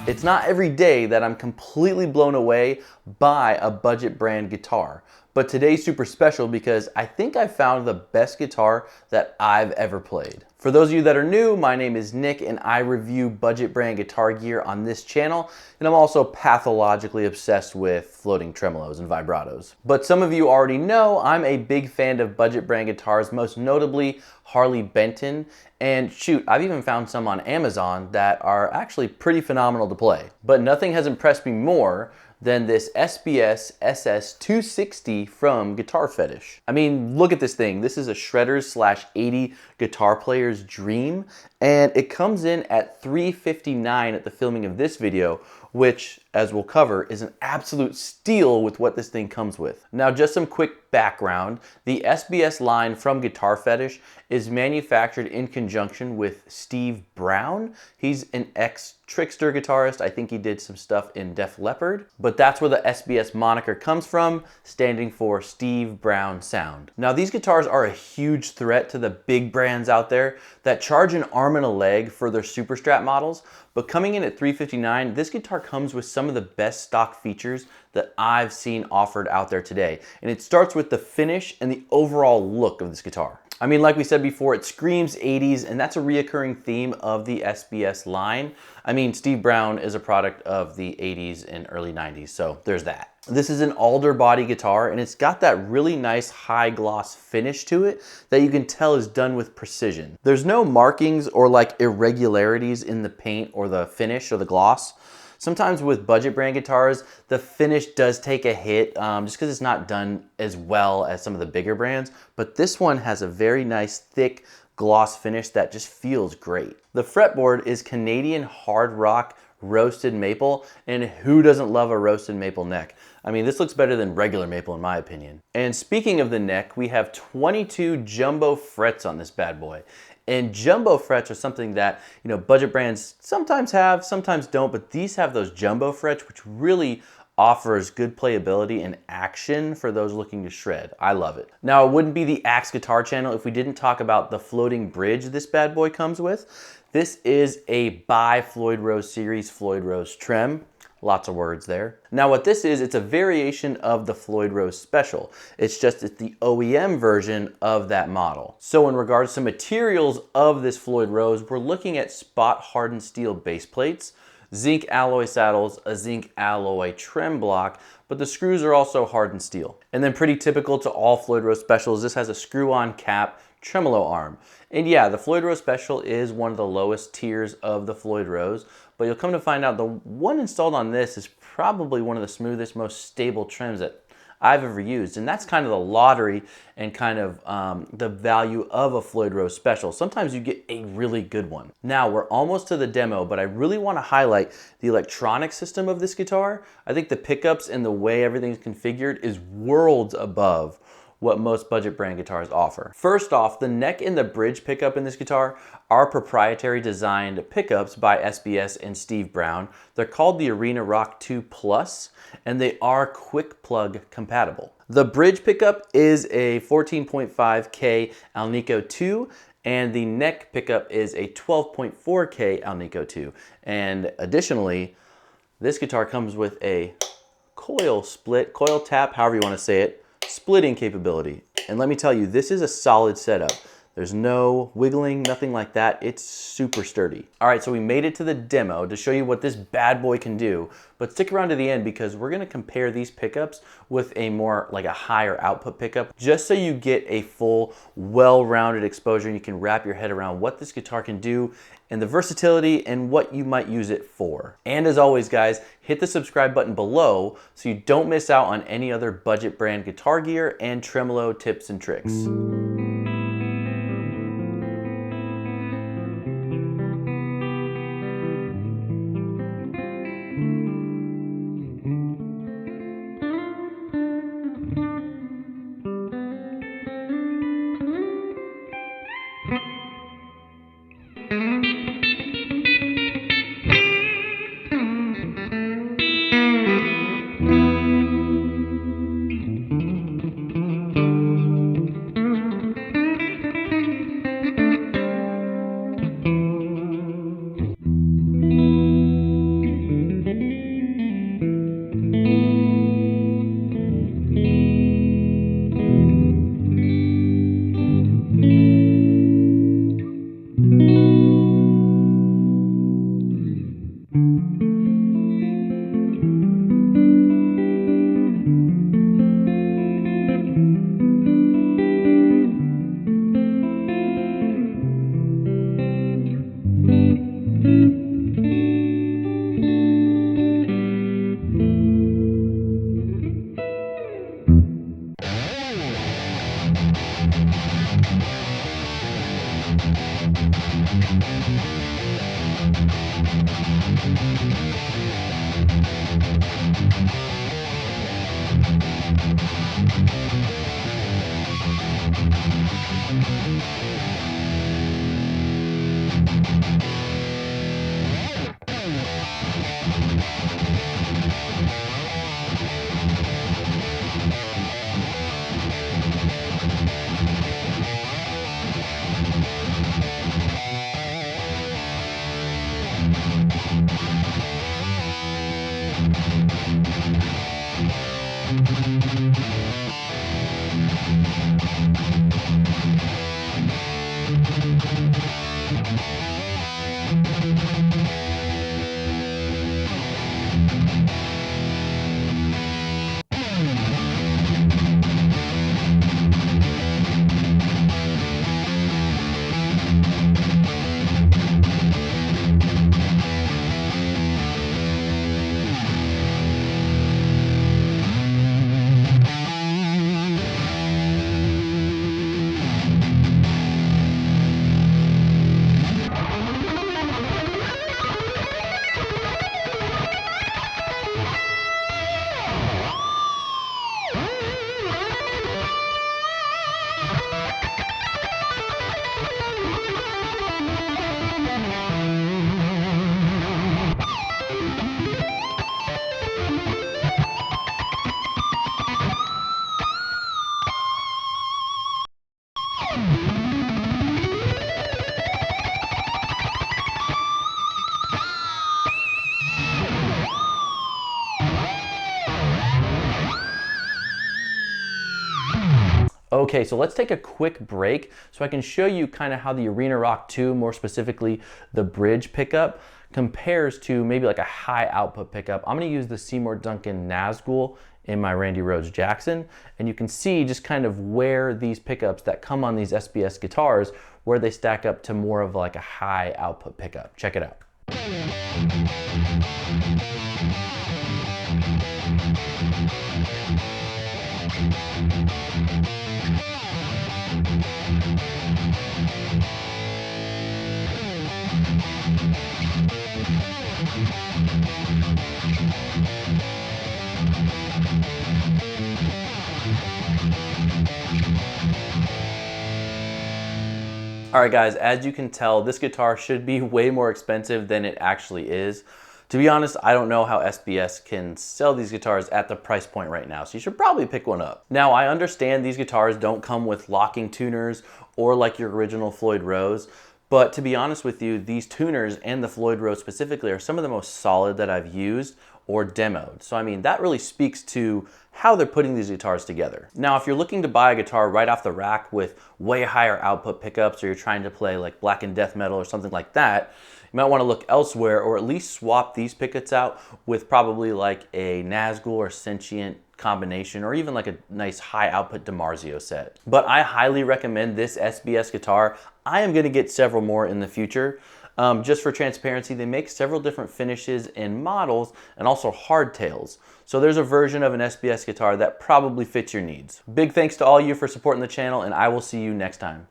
It's not every day that I'm completely blown away by a budget brand guitar, but today's super special because I think I found the best guitar that I've ever played. For those of you that are new, my name is Nick and I review budget brand guitar gear on this channel, and I'm also pathologically obsessed with floating tremolos and vibratos. But some of you already know I'm a big fan of budget brand guitars, most notably Harley Benton, and shoot, I've even found some on Amazon that are actually pretty phenomenal to play. But nothing has impressed me more than this SBS SS260 from Guitar Fetish. I mean, look at this thing. This is a shredder's / 80 guitar player's dream, and it comes in at $359 at the filming of this video, which, as we'll cover, is an absolute steal with what this thing comes with. Now, just some quick background. The SBS line from Guitar Fetish is manufactured in conjunction with Steve Brown. He's an ex-Trickster guitarist. I think he did some stuff in Def Leppard, but that's where the SBS moniker comes from, standing for Steve Brown Sound. Now, these guitars are a huge threat to the big brands out there that charge an arm and a leg for their Superstrat models, but coming in at $359, this guitar comes with some of the best stock features that I've seen offered out there today. And it starts with the finish and the overall look of this guitar. I mean, like we said before, it screams 80s, and that's a reoccurring theme of the SBS line. I mean, Steve Brown is a product of the 80s and early 90s, so there's that. This is an alder body guitar, and it's got that really nice high gloss finish to it that you can tell is done with precision. There's no markings or like irregularities in the paint or the finish or the gloss. Sometimes with budget brand guitars, the finish does take a hit just because it's not done as well as some of the bigger brands, but this one has a very nice thick gloss finish that just feels great. The fretboard is Canadian hard rock roasted maple, and who doesn't love a roasted maple neck? I mean, this looks better than regular maple in my opinion. And speaking of the neck, we have 22 jumbo frets on this bad boy. And jumbo frets are something that, you know, budget brands sometimes have, sometimes don't, but these have those jumbo frets, which really offers good playability and action for those looking to shred. I love it. Now, it wouldn't be the Axe Guitar channel if we didn't talk about the floating bridge this bad boy comes with. This is a by Floyd Rose series Floyd Rose trem. Lots of words there. Now what this is, it's a variation of the Floyd Rose Special. It's the OEM version of that model. So in regards to materials of this Floyd Rose, we're looking at spot hardened steel base plates, zinc alloy saddles, a zinc alloy trem block, but the screws are also hardened steel. And then pretty typical to all Floyd Rose Specials, this has a screw-on cap tremolo arm. And yeah, the Floyd Rose Special is one of the lowest tiers of the Floyd Rose, but you'll come to find out the one installed on this is probably one of the smoothest, most stable trims that I've ever used. And that's kind of the lottery and kind of the value of a Floyd Rose Special. Sometimes you get a really good one. Now we're almost to the demo, but I really want to highlight the electronic system of this guitar. I think the pickups and the way everything's configured is worlds above what most budget brand guitars offer. First off, the neck and the bridge pickup in this guitar are proprietary designed pickups by SBS and Steve Brown. They're called the Arena Rock 2 Plus, and they are quick plug compatible. The bridge pickup is a 14.5K Alnico 2, and the neck pickup is a 12.4K Alnico 2. And additionally, this guitar comes with a coil tap, however you want to say it, splitting capability. And let me tell you, this is a solid setup. There's no wiggling, nothing like that. It's super sturdy. All right, so we made it to the demo to show you what this bad boy can do, but stick around to the end because we're gonna compare these pickups with a more like a higher output pickup, just so you get a full, well-rounded exposure and you can wrap your head around what this guitar can do and the versatility and what you might use it for. And as always, guys, hit the subscribe button below so you don't miss out on any other budget brand guitar gear and tremolo tips and tricks. Okay, so let's take a quick break so I can show you kind of how the Arena Rock 2, more specifically the bridge pickup, compares to maybe like a high output pickup. I'm gonna use the Seymour Duncan Nazgul in my Randy Rhoads Jackson, and you can see just kind of where these pickups that come on these SBS guitars, where they stack up to more of like a high output pickup. Check it out. All right guys, as you can tell, this guitar should be way more expensive than it actually is. To be honest, I don't know how SBS can sell these guitars at the price point right now, so you should probably pick one up. Now, I understand these guitars don't come with locking tuners or like your original Floyd Rose, but to be honest with you, these tuners and the Floyd Rose specifically are some of the most solid that I've used or demoed. So I mean, that really speaks to how they're putting these guitars together. Now, if you're looking to buy a guitar right off the rack with way higher output pickups, or you're trying to play like black and death metal or something like that, you might want to look elsewhere, or at least swap these pickups out with probably like a Nazgul or Sentient combination, or even like a nice high output DiMarzio set. But I highly recommend this SBS guitar. I am going to get several more in the future. Just for transparency, they make several different finishes and models, and also hardtails. So there's a version of an SBS guitar that probably fits your needs. Big thanks to all you for supporting the channel, and I will see you next time.